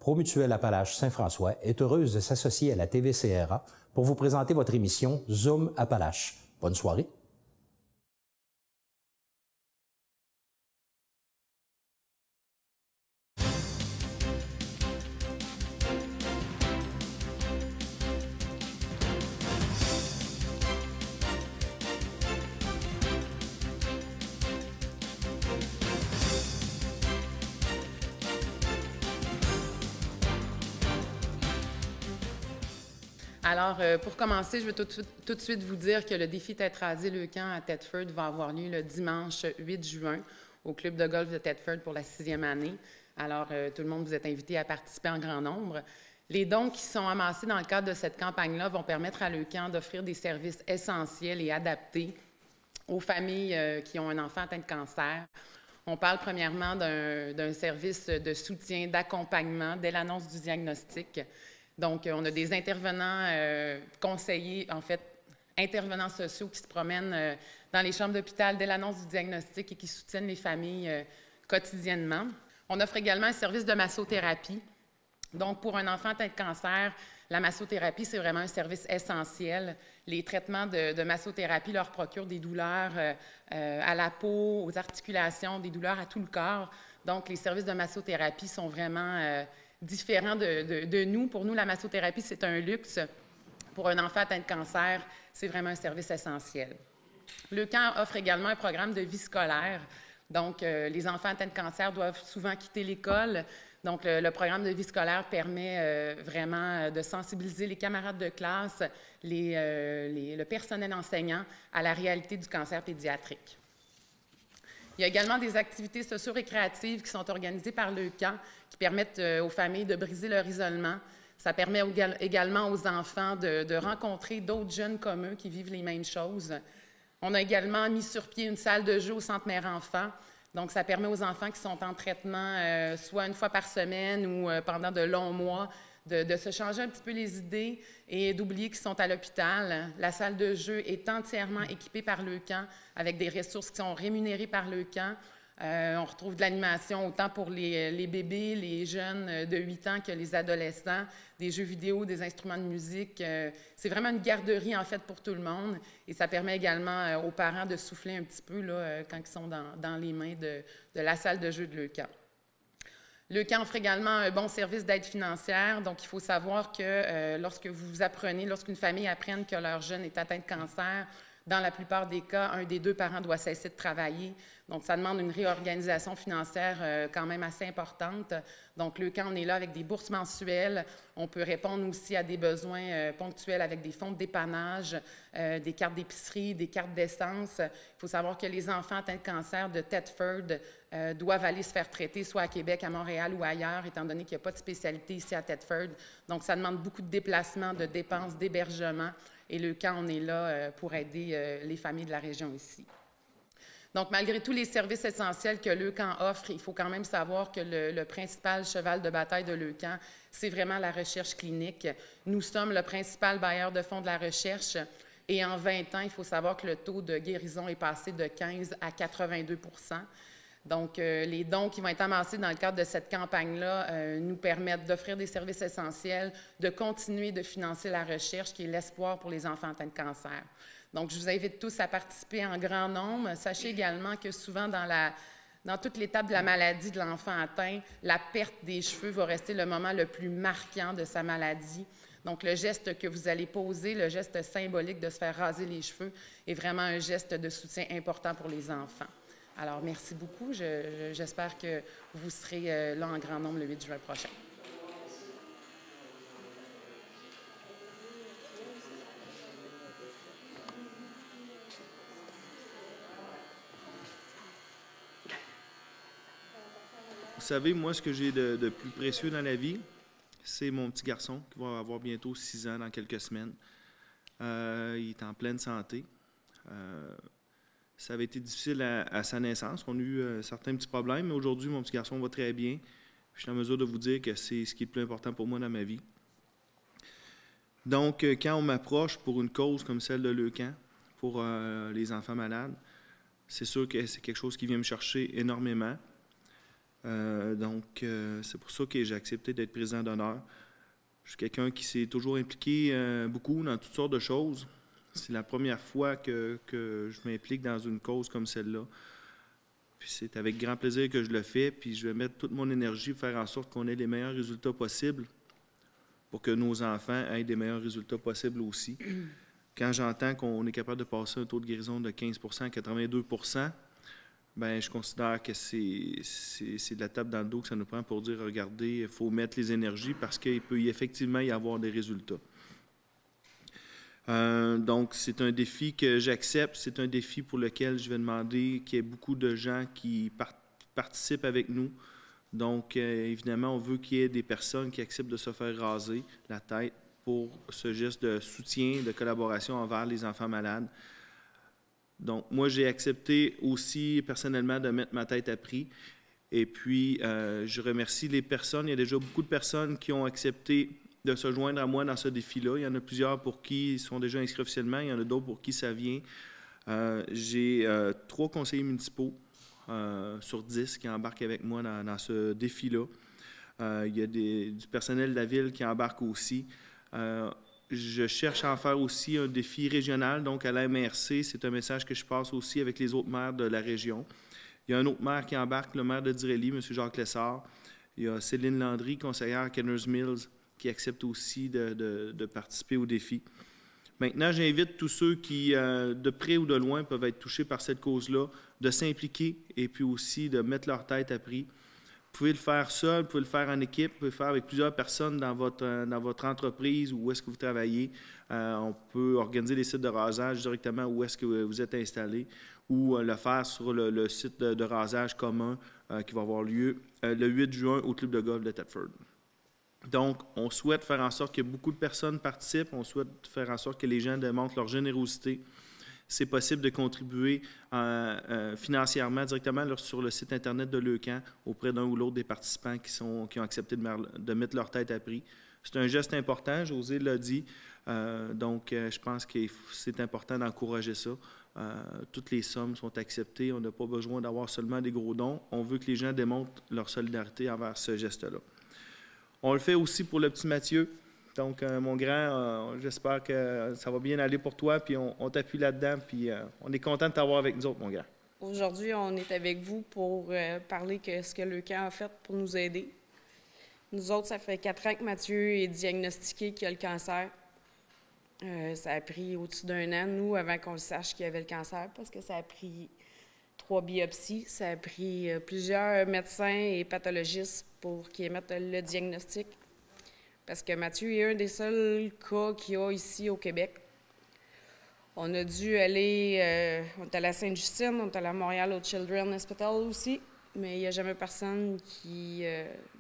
Promutuelle Appalaches Saint-François est heureuse de s'associer à la TVCRA pour vous présenter votre émission Zoom Appalaches. Bonne soirée. Alors, pour commencer, je veux tout de suite vous dire que le défi Tetradier-Leucan à Thetford va avoir lieu le dimanche 8 juin au club de golf de Thetford pour la 6e année. Alors, tout le monde, vous êtes invités à participer en grand nombre. Les dons qui sont amassés dans le cadre de cette campagne-là vont permettre à Leucan d'offrir des services essentiels et adaptés aux familles qui ont un enfant atteint de cancer. On parle premièrement d'un service de soutien, d'accompagnement dès l'annonce du diagnostic. Donc, on a des intervenants conseillers, en fait, intervenants sociaux qui se promènent dans les chambres d'hôpital dès l'annonce du diagnostic et qui soutiennent les familles quotidiennement. On offre également un service de massothérapie. Donc, pour un enfant atteint de cancer, la massothérapie, c'est vraiment un service essentiel. Les traitements de massothérapie leur procurent des douleurs à la peau, aux articulations, des douleurs à tout le corps. Donc, les services de massothérapie sont vraiment différent de nous. Pour nous, la massothérapie, c'est un luxe. Pour un enfant atteint de cancer, c'est vraiment un service essentiel. Leucan offre également un programme de vie scolaire. Donc, les enfants atteints de cancer doivent souvent quitter l'école. Donc, le programme de vie scolaire permet vraiment de sensibiliser les camarades de classe, le personnel enseignant à la réalité du cancer pédiatrique. Il y a également des activités socio-récréatives qui sont organisées par Leucan qui permettent aux familles de briser leur isolement. Ça permet également aux enfants de rencontrer d'autres jeunes comme eux qui vivent les mêmes choses. On a également mis sur pied une salle de jeu au Centre Mère-Enfant. Donc, ça permet aux enfants qui sont en traitement soit une fois par semaine ou pendant de longs mois de se changer un petit peu les idées et d'oublier qu'ils sont à l'hôpital. La salle de jeu est entièrement équipée par Leucan avec des ressources qui sont rémunérées par Leucan. On retrouve de l'animation autant pour les bébés, les jeunes de 8 ans que les adolescents, des jeux vidéo, des instruments de musique. C'est vraiment une garderie, en fait, pour tout le monde. Et ça permet également aux parents de souffler un petit peu là, quand ils sont dans les mains de la salle de jeu de Leucan. Leucan offre également un bon service d'aide financière. Donc, il faut savoir que lorsqu'une famille apprenne que leur jeune est atteint de cancer, dans la plupart des cas, un des deux parents doit cesser de travailler. Donc, ça demande une réorganisation financière quand même assez importante. Donc, Leucan, on est là avec des bourses mensuelles. On peut répondre aussi à des besoins ponctuels avec des fonds de dépannage, des cartes d'épicerie, des cartes d'essence. Il faut savoir que les enfants atteints de cancer de Thetford doivent aller se faire traiter soit à Québec, à Montréal ou ailleurs, étant donné qu'il n'y a pas de spécialité ici à Thetford. Donc, ça demande beaucoup de déplacements, de dépenses, d'hébergement. Et Leucan, on est là pour aider les familles de la région ici. Donc, malgré tous les services essentiels que Leucan offre, il faut quand même savoir que le principal cheval de bataille de Leucan, c'est vraiment la recherche clinique. Nous sommes le principal bailleur de fonds de la recherche. Et en 20 ans, il faut savoir que le taux de guérison est passé de 15 à 82 %. Donc, les dons qui vont être amassés dans le cadre de cette campagne-là nous permettent d'offrir des services essentiels, de continuer de financer la recherche qui est l'espoir pour les enfants atteints de cancer. Donc, je vous invite tous à participer en grand nombre. Sachez également que souvent, dans toute l'étape de la maladie de l'enfant atteint, la perte des cheveux va rester le moment le plus marquant de sa maladie. Donc, le geste que vous allez poser, le geste symbolique de se faire raser les cheveux, est vraiment un geste de soutien important pour les enfants. Alors, merci beaucoup. J'espère que vous serez là en grand nombre le 8 juin prochain. Vous savez, moi, ce que j'ai de plus précieux dans la vie, c'est mon petit garçon qui va avoir bientôt 6 ans dans quelques semaines. Il est en pleine santé. Ça avait été difficile à sa naissance. On a eu certains petits problèmes, mais aujourd'hui, mon petit garçon va très bien. Je suis en mesure de vous dire que c'est ce qui est le plus important pour moi dans ma vie. Donc, quand on m'approche pour une cause comme celle de Leucan, pour les enfants malades, c'est sûr que c'est quelque chose qui vient me chercher énormément. C'est pour ça que j'ai accepté d'être président d'honneur. Je suis quelqu'un qui s'est toujours impliqué beaucoup dans toutes sortes de choses. C'est la première fois que je m'implique dans une cause comme celle-là. Puis c'est avec grand plaisir que je le fais, puis je vais mettre toute mon énergie pour faire en sorte qu'on ait les meilleurs résultats possibles pour que nos enfants aient des meilleurs résultats possibles aussi. Quand j'entends qu'on est capable de passer un taux de guérison de 15 % à 82 %, bien, je considère que c'est de la tape dans le dos que ça nous prend pour dire, regardez, il faut mettre les énergies parce qu'il peut effectivement y avoir des résultats. Donc, c'est un défi que j'accepte. C'est un défi pour lequel je vais demander qu'il y ait beaucoup de gens qui participent avec nous. Donc, évidemment, on veut qu'il y ait des personnes qui acceptent de se faire raser la tête pour ce geste de soutien, de collaboration envers les enfants malades. Donc, moi, j'ai accepté aussi personnellement de mettre ma tête à prix. Et puis, je remercie les personnes. Il y a déjà beaucoup de personnes qui ont accepté de se joindre à moi dans ce défi-là. Il y en a plusieurs pour qui ils sont déjà inscrits officiellement. Il y en a d'autres pour qui ça vient. J'ai 3 conseillers municipaux sur 10 qui embarquent avec moi dans ce défi-là. Il y a du personnel de la ville qui embarque aussi. Je cherche à en faire aussi un défi régional, donc à la MRC. C'est un message que je passe aussi avec les autres maires de la région. Il y a un autre maire qui embarque, le maire de Direlli, M. Jacques Lessard. Il y a Céline Landry, conseillère à Kenners Mills, qui accepte aussi de participer au défi. Maintenant, j'invite tous ceux qui, de près ou de loin, peuvent être touchés par cette cause-là, de s'impliquer et puis aussi de mettre leur tête à prix. Vous pouvez le faire seul, vous pouvez le faire en équipe, vous pouvez le faire avec plusieurs personnes dans votre entreprise ou où est-ce que vous travaillez. On peut organiser des sites de rasage directement où est-ce que vous êtes installé ou le faire sur le site de rasage commun qui va avoir lieu le 8 juin au Club de golf de Thetford. Donc, on souhaite faire en sorte que beaucoup de personnes participent, on souhaite faire en sorte que les gens démontrent leur générosité. C'est possible de contribuer financièrement directement sur le site Internet de Leucan auprès d'un ou l'autre des participants qui ont accepté de mettre leur tête à prix. C'est un geste important, José l'a dit, donc je pense que c'est important d'encourager ça. Toutes les sommes sont acceptées, on n'a pas besoin d'avoir seulement des gros dons. On veut que les gens démontrent leur solidarité envers ce geste-là. On le fait aussi pour le petit Mathieu. Donc, mon grand, j'espère que ça va bien aller pour toi, puis on t'appuie là-dedans, puis on est content de t'avoir avec nous autres, mon grand. Aujourd'hui, on est avec vous pour parler de ce que Leucan a fait pour nous aider. Nous autres, ça fait 4 ans que Mathieu est diagnostiqué qu'il a le cancer. Ça a pris au-dessus d'1 an, nous, avant qu'on le sache qu'il avait le cancer, parce que ça a pris 3 biopsies. Ça a pris plusieurs médecins et pathologistes pour qu'ils émettent le diagnostic. Parce que Mathieu est un des seuls cas qu'il y a ici au Québec. On a dû aller, on est allé à Sainte-Justine, on est allé à Montréal au Children's Hospital aussi, mais il n'y a jamais personne qui,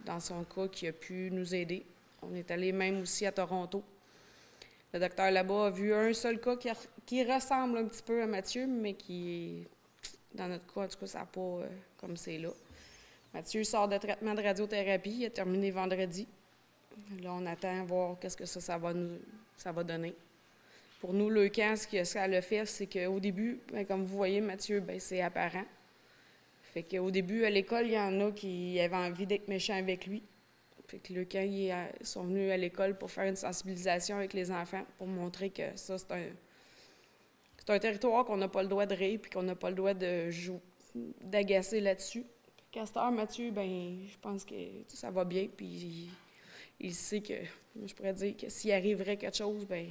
dans son cas, qui a pu nous aider. On est allé même aussi à Toronto. Le docteur là-bas a vu un seul cas qui ressemble un petit peu à Mathieu, mais qui, dans notre cas, en tout cas, ça n'a pas comme c'est là. Mathieu sort de traitement de radiothérapie, il a terminé vendredi. Là, on attend à voir qu'est-ce que ça va donner. Pour nous, Leucan, ce que ça a fait, c'est qu'au début, bien, comme vous voyez, Mathieu, bien, c'est apparent. Fait qu'au début, à l'école, il y en a qui avaient envie d'être méchants avec lui. Fait que Leucan, ils sont venus à l'école pour faire une sensibilisation avec les enfants, pour montrer que ça, c'est un territoire qu'on n'a pas le droit de rire, puis qu'on n'a pas le droit d'agacer là-dessus. Castor, Mathieu, bien, je pense que ça va bien, puis il sait que, je pourrais dire que s'il arriverait quelque chose, bien,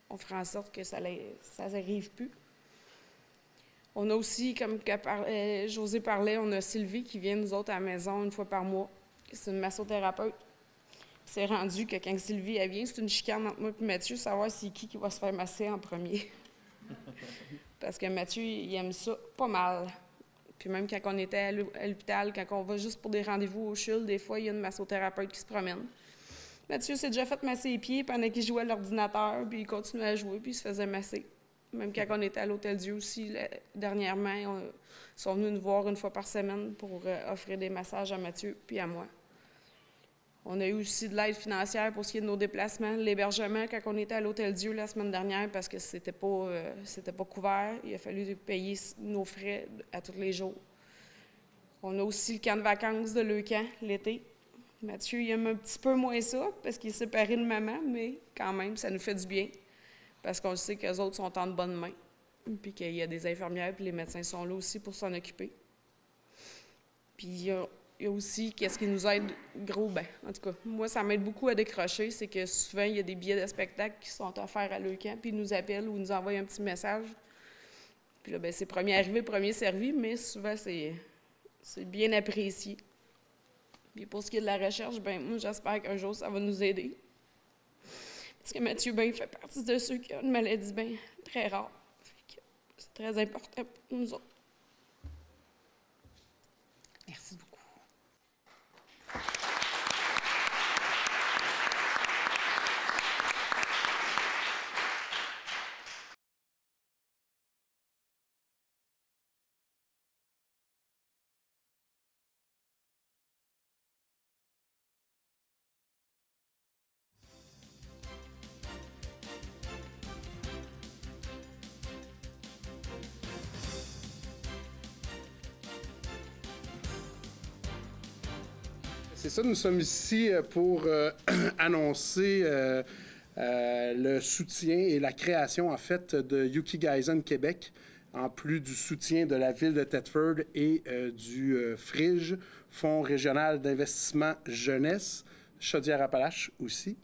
on ferait en sorte que ça n'arrive plus. On a aussi, comme José parlait, on a Sylvie qui vient nous autres à la maison une fois par mois. C'est une massothérapeute. C'est rendu que quand Sylvie elle vient, c'est une chicane entre moi et Mathieu, savoir c'est qui va se faire masser en premier. Parce que Mathieu, il aime ça pas mal. Puis même quand on était à l'hôpital, quand on va juste pour des rendez-vous au CHUL, des fois, il y a une massothérapeute qui se promène. Mathieu s'est déjà fait masser les pieds pendant qu'il jouait à l'ordinateur, puis il continuait à jouer, puis il se faisait masser. Même quand on était à l'Hôtel-Dieu aussi, dernièrement, ils sont venus nous voir une fois par semaine pour offrir des massages à Mathieu puis à moi. On a eu aussi de l'aide financière pour ce qui est de nos déplacements, l'hébergement quand on était à l'Hôtel-Dieu la semaine dernière parce que c'était pas couvert. Il a fallu payer nos frais à tous les jours. On a aussi le camp de vacances de Leucan l'été. Mathieu, il aime un petit peu moins ça parce qu'il est séparé de maman, mais quand même, ça nous fait du bien parce qu'on sait qu'eux autres sont en de bonnes mains. Puis qu'il y a des infirmières puis les médecins sont là aussi pour s'en occuper. Puis il y a aussi, qu'est-ce qui nous aide gros, en tout cas, moi, ça m'aide beaucoup à décrocher, c'est que souvent, il y a des billets de spectacle qui sont offerts à Leucan, puis ils nous appellent ou ils nous envoient un petit message. Puis là, c'est premier arrivé, premier servi, mais souvent, c'est bien apprécié. Puis pour ce qui est de la recherche, moi, j'espère qu'un jour, ça va nous aider. Parce que Mathieu, il fait partie de ceux qui ont une maladie très rare. C'est très important pour nous autres. Merci beaucoup. C'est ça, nous sommes ici pour annoncer le soutien et la création, en fait, de Yukigaisen Québec, en plus du soutien de la ville de Thetford et du FRIGE, Fonds régional d'investissement jeunesse, Chaudière-Appalaches aussi,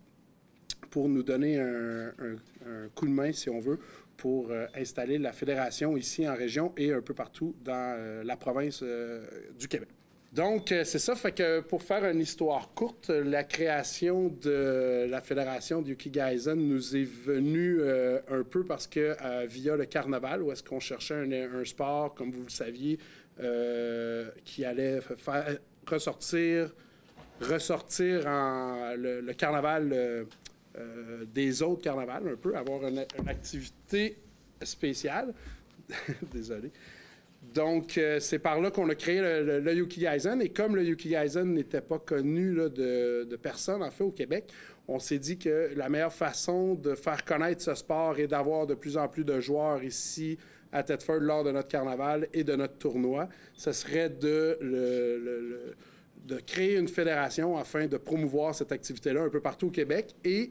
pour nous donner un coup de main, si on veut, pour installer la fédération ici en région et un peu partout dans la province du Québec. Donc, c'est ça. Fait que pour faire une histoire courte, la création de la fédération de Yukigaisen nous est venue un peu parce que via le carnaval, où est-ce qu'on cherchait un sport, comme vous le saviez, qui allait faire ressortir le carnaval des autres carnavals, un peu, avoir une activité spéciale. Désolé. Donc, c'est par là qu'on a créé le Yukigaisen. Et comme le Yukigaisen n'était pas connu là, de personne, en fait, au Québec, on s'est dit que la meilleure façon de faire connaître ce sport et d'avoir de plus en plus de joueurs ici à Thetford lors de notre carnaval et de notre tournoi, ce serait de créer une fédération afin de promouvoir cette activité-là un peu partout au Québec. Et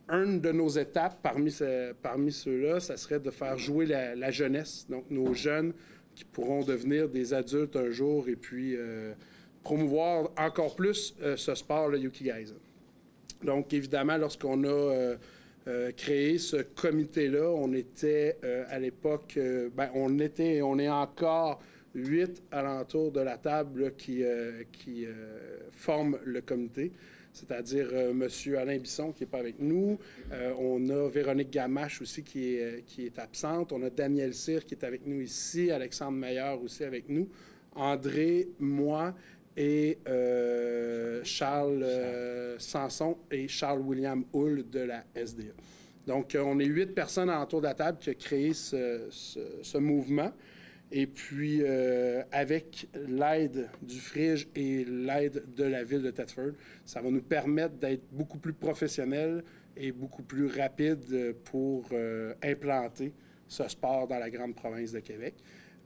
une de nos étapes parmi ceux-là, ça serait de faire jouer la jeunesse, donc nos jeunes qui pourront devenir des adultes un jour et puis promouvoir encore plus ce sport, le Yukigaisen. Donc, évidemment, lorsqu'on a créé ce comité-là, on était à l'époque, on est encore 8 alentour de la table là, qui forment le comité. C'est-à-dire M. Alain Bisson qui n'est pas avec nous. On a Véronique Gamache aussi qui est absente. On a Daniel Cyr qui est avec nous ici. Alexandre Meilleur aussi avec nous. André, moi et Charles Sanson et Charles-William Hull de la SDA. Donc, on est 8 personnes autour de la table qui ont créé ce mouvement. Et puis, avec l'aide du FRIGE et l'aide de la ville de Thetford, ça va nous permettre d'être beaucoup plus professionnels et beaucoup plus rapides pour implanter ce sport dans la grande province de Québec.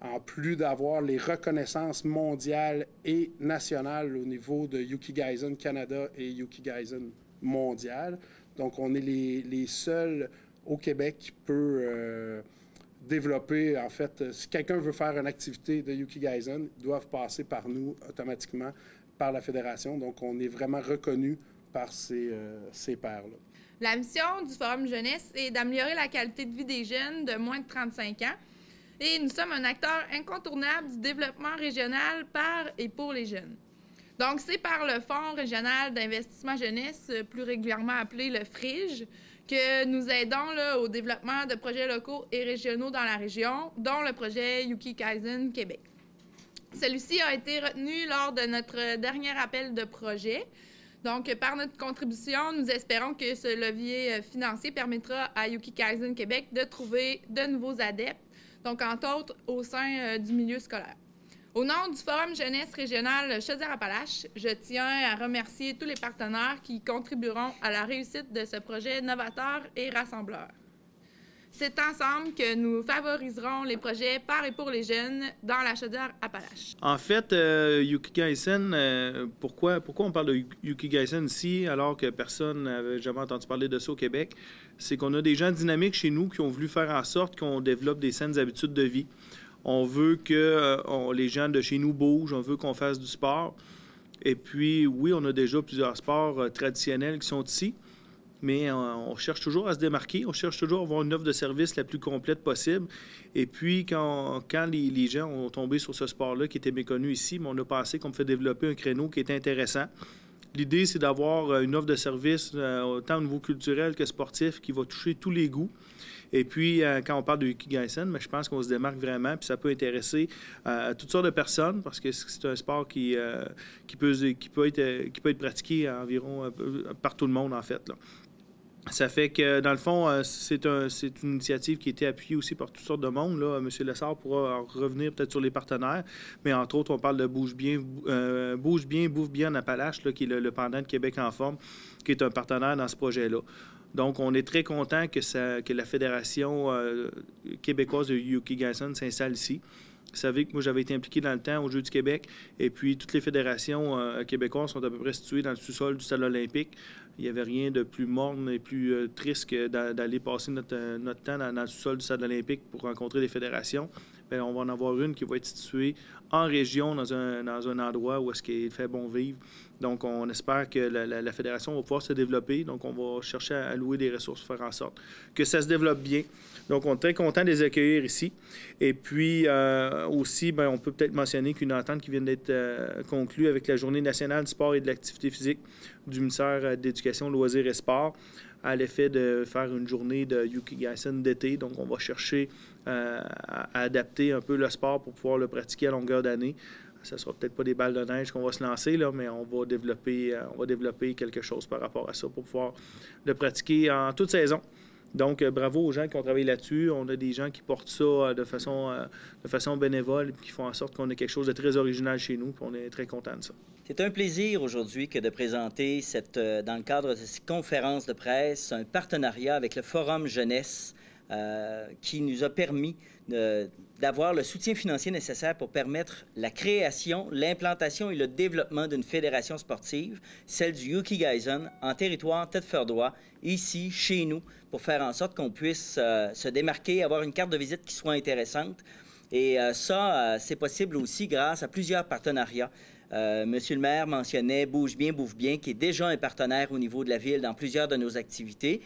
En plus d'avoir les reconnaissances mondiales et nationales au niveau de Yukigaisen Canada et Yukigaisen mondial. Donc, on est les seuls au Québec qui peut développer, en fait, si quelqu'un veut faire une activité de Yukigaisen, ils doivent passer par nous automatiquement, par la fédération. Donc, on est vraiment reconnu par ces pairs-là. La mission du Forum Jeunesse est d'améliorer la qualité de vie des jeunes de moins de 35 ans. Et nous sommes un acteur incontournable du développement régional par et pour les jeunes. Donc, c'est par le Fonds régional d'investissement jeunesse, plus régulièrement appelé le FRIGE, que nous aidons là, au développement de projets locaux et régionaux dans la région, dont le projet Yukigaisen Québec. Celui-ci a été retenu lors de notre dernier appel de projet. Donc, par notre contribution, nous espérons que ce levier financier permettra à Yukigaisen Québec de trouver de nouveaux adeptes, donc entre autres au sein du milieu scolaire. Au nom du Forum jeunesse régional Chaudière-Appalaches, je tiens à remercier tous les partenaires qui contribueront à la réussite de ce projet novateur et rassembleur. C'est ensemble que nous favoriserons les projets par et pour les jeunes dans la Chaudière-Appalaches. En fait, Yukigaisen, pourquoi on parle de Yukigaisen ici alors que personne n'avait jamais entendu parler de ça au Québec? C'est qu'on a des gens dynamiques chez nous qui ont voulu faire en sorte qu'on développe des saines habitudes de vie. On veut que les gens de chez nous bougent, on veut qu'on fasse du sport. Et puis, oui, on a déjà plusieurs sports traditionnels qui sont ici, mais on cherche toujours à se démarquer, on cherche toujours à avoir une offre de service la plus complète possible. Et puis, quand les gens ont tombé sur ce sport-là qui était méconnu ici, on a pensé qu'on fait développer un créneau qui est intéressant. L'idée, c'est d'avoir une offre de service autant au niveau culturel que sportif qui va toucher tous les goûts. Et puis, quand on parle de Yukigaisen, je pense qu'on se démarque vraiment, puis ça peut intéresser toutes sortes de personnes, parce que c'est un sport qui peut être pratiqué environ par tout le monde, en fait, là. Ça fait que, dans le fond, c'est une initiative qui a été appuyée aussi par toutes sortes de monde. Là. M. Lessard pourra revenir peut-être sur les partenaires, mais entre autres, on parle de Bouge bien, Bouffe bien en Appalaches, là, qui est le pendant de Québec en forme, qui est un partenaire dans ce projet-là. Donc, on est très content que la Fédération québécoise de Yukigaisen s'installe ici. Vous savez que moi, j'avais été impliqué dans le temps aux Jeux du Québec, et puis toutes les fédérations québécoises sont à peu près situées dans le sous-sol du Stade olympique. Il n'y avait rien de plus morne et plus triste que d'aller passer notre temps dans le sous-sol du Stade olympique pour rencontrer des fédérations. Bien, on va en avoir une qui va être située en région, dans un endroit où est-ce qu'il fait bon vivre. Donc, on espère que la fédération va pouvoir se développer. Donc, on va chercher à allouer des ressources pour faire en sorte que ça se développe bien. Donc, on est très content de les accueillir ici. Et puis, aussi, bien, on peut peut-être mentionner qu'une entente qui vient d'être conclue avec la Journée nationale du sport et de l'activité physique du ministère d'Éducation, Loisirs et Sports à l'effet de faire une journée de Yukigaisen d'été. Donc, on va chercher à adapter un peu le sport pour pouvoir le pratiquer à longueur d'année. Ça ne sera peut-être pas des balles de neige qu'on va se lancer, là, mais on va développer quelque chose par rapport à ça pour pouvoir le pratiquer en toute saison. Donc, bravo aux gens qui ont travaillé là-dessus. On a des gens qui portent ça de façon bénévole et qui font en sorte qu'on ait quelque chose de très original chez nous. Puis on est très contents de ça. C'est un plaisir aujourd'hui que de présenter dans le cadre de cette conférence de presse, un partenariat avec le Forum Jeunesse qui nous a permis d'avoir le soutien financier nécessaire pour permettre la création, l'implantation et le développement d'une fédération sportive, celle du Yukigaisen, en territoire thetfordois, ici, chez nous, pour faire en sorte qu'on puisse se démarquer, avoir une carte de visite qui soit intéressante. Et ça, c'est possible aussi grâce à plusieurs partenariats. Monsieur le maire mentionnait Bouge bien, Bouffe bien, qui est déjà un partenaire au niveau de la ville dans plusieurs de nos activités,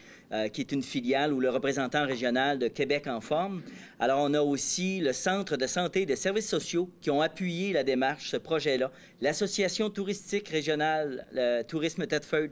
qui est une filiale ou le représentant régional de Québec en forme. Alors, on a aussi le Centre de santé et de services sociaux qui ont appuyé la démarche, ce projet-là. L'Association touristique régionale, le Tourisme Thetford,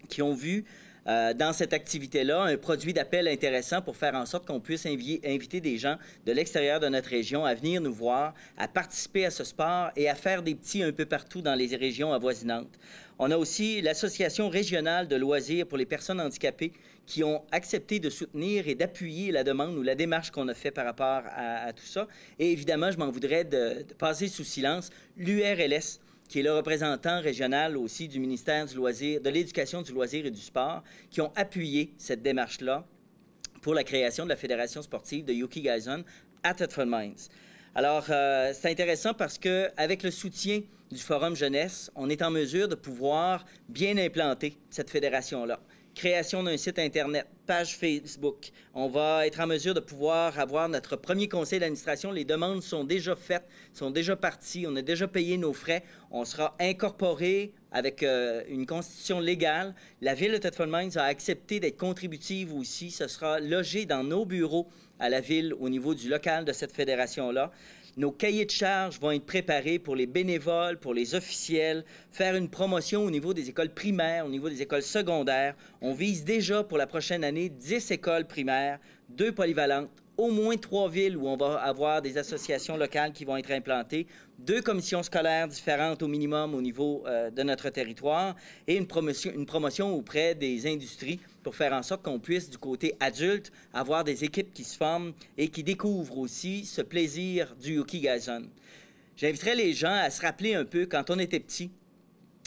qui ont vu dans cette activité-là, un produit d'appel intéressant pour faire en sorte qu'on puisse inviter des gens de l'extérieur de notre région à venir nous voir, à participer à ce sport et à faire des petits un peu partout dans les régions avoisinantes. On a aussi l'Association régionale de loisirs pour les personnes handicapées qui ont accepté de soutenir et d'appuyer la demande ou la démarche qu'on a fait par rapport à tout ça. Et évidemment, je m'en voudrais de passer sous silence l'URLS, qui est le représentant régional aussi du ministère du loisir, de l'Éducation, du loisir et du sport, qui ont appuyé cette démarche-là pour la création de la Fédération sportive de Yukigaisen à Thetford Mines. Alors, c'est intéressant parce qu'avec le soutien du Forum Jeunesse, on est en mesure de pouvoir bien implanter cette fédération-là. Création d'un site Internet, page Facebook. On va être en mesure de pouvoir avoir notre premier conseil d'administration. Les demandes sont déjà faites, sont déjà parties. On a déjà payé nos frais. On sera incorporé avec une constitution légale. La Ville de Thetford Mines a accepté d'être contributive aussi. Ce sera logé dans nos bureaux à la Ville au niveau du local de cette fédération-là. Nos cahiers de charges vont être préparés pour les bénévoles, pour les officiels, faire une promotion au niveau des écoles primaires, au niveau des écoles secondaires. On vise déjà pour la prochaine année 10 écoles primaires, 2 polyvalentes, au moins 3 villes où on va avoir des associations locales qui vont être implantées, 2 commissions scolaires différentes au minimum au niveau de notre territoire et une promotion auprès des industries pour faire en sorte qu'on puisse, du côté adulte, avoir des équipes qui se forment et qui découvrent aussi ce plaisir du Yukigaisen. J'inviterais les gens à se rappeler un peu, quand on était petit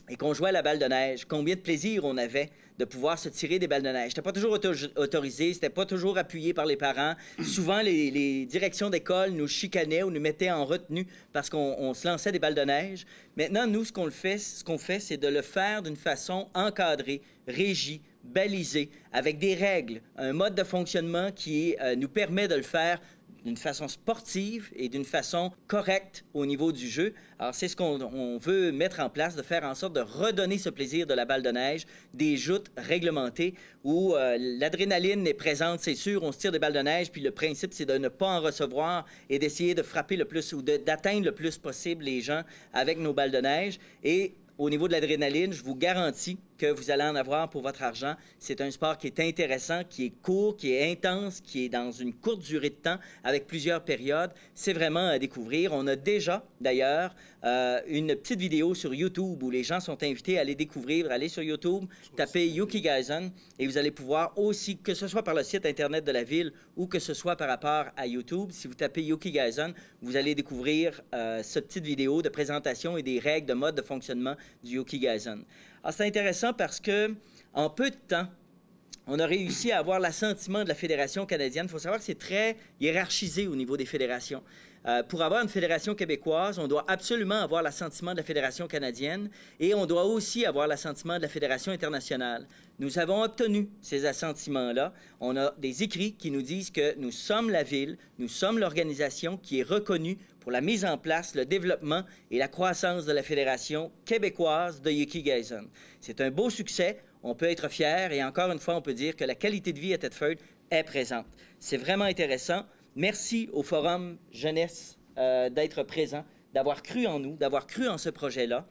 et qu'on jouait à la balle de neige, combien de plaisir on avait de pouvoir se tirer des balles de neige. C'était pas toujours autorisé, c'était pas toujours appuyé par les parents. Souvent, les directions d'école nous chicanaient ou nous mettaient en retenue parce qu'on se lançait des balles de neige. Maintenant, nous, ce qu'on fait, c'est de le faire d'une façon encadrée, régie, balisée, avec des règles, un mode de fonctionnement qui nous permet de le faire d'une façon sportive et d'une façon correcte au niveau du jeu. Alors, c'est ce qu'on veut mettre en place, de faire en sorte de redonner ce plaisir de la balle de neige, des joutes réglementées où l'adrénaline est présente, c'est sûr, on se tire des balles de neige, puis le principe, c'est de ne pas en recevoir et d'essayer de frapper le plus ou d'atteindre le plus possible les gens avec nos balles de neige. Et au niveau de l'adrénaline, je vous garantis que vous allez en avoir pour votre argent. C'est un sport qui est intéressant, qui est court, qui est intense, qui est dans une courte durée de temps avec plusieurs périodes. C'est vraiment à découvrir. On a déjà, d'ailleurs, une petite vidéo sur YouTube où les gens sont invités à aller découvrir. Allez sur YouTube, tapez Yuki Gaisen et vous allez pouvoir aussi, que ce soit par le site Internet de la ville ou que ce soit par rapport à YouTube, si vous tapez Yuki Gaisen, vous allez découvrir cette petite vidéo de présentation et des règles de mode de fonctionnement du Yuki Gaisen. Alors, c'est intéressant parce que en peu de temps, on a réussi à avoir l'assentiment de la Fédération canadienne. Il faut savoir que c'est très hiérarchisé au niveau des fédérations. Pour avoir une fédération québécoise, on doit absolument avoir l'assentiment de la Fédération canadienne et on doit aussi avoir l'assentiment de la Fédération internationale. Nous avons obtenu ces assentiments-là. On a des écrits qui nous disent que nous sommes la ville, nous sommes l'organisation qui est reconnue pour la mise en place, le développement et la croissance de la Fédération québécoise de Yuki Gaisen. C'est un beau succès, on peut être fier et encore une fois, on peut dire que la qualité de vie à Thetford est présente. C'est vraiment intéressant. Merci au Forum Jeunesse d'être présent, d'avoir cru en nous, d'avoir cru en ce projet-là.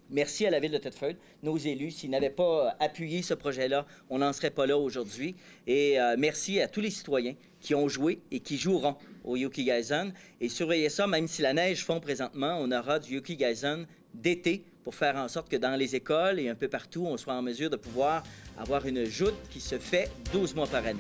Merci à la Ville de Thetford, nos élus. S'ils n'avaient pas appuyé ce projet-là, on n'en serait pas là aujourd'hui. Et merci à tous les citoyens qui ont joué et qui joueront au Yuki Gaisen. Et surveillez ça, même si la neige fond présentement, on aura du Yuki Gaisen d'été pour faire en sorte que dans les écoles et un peu partout, on soit en mesure de pouvoir avoir une joute qui se fait 12 mois par année.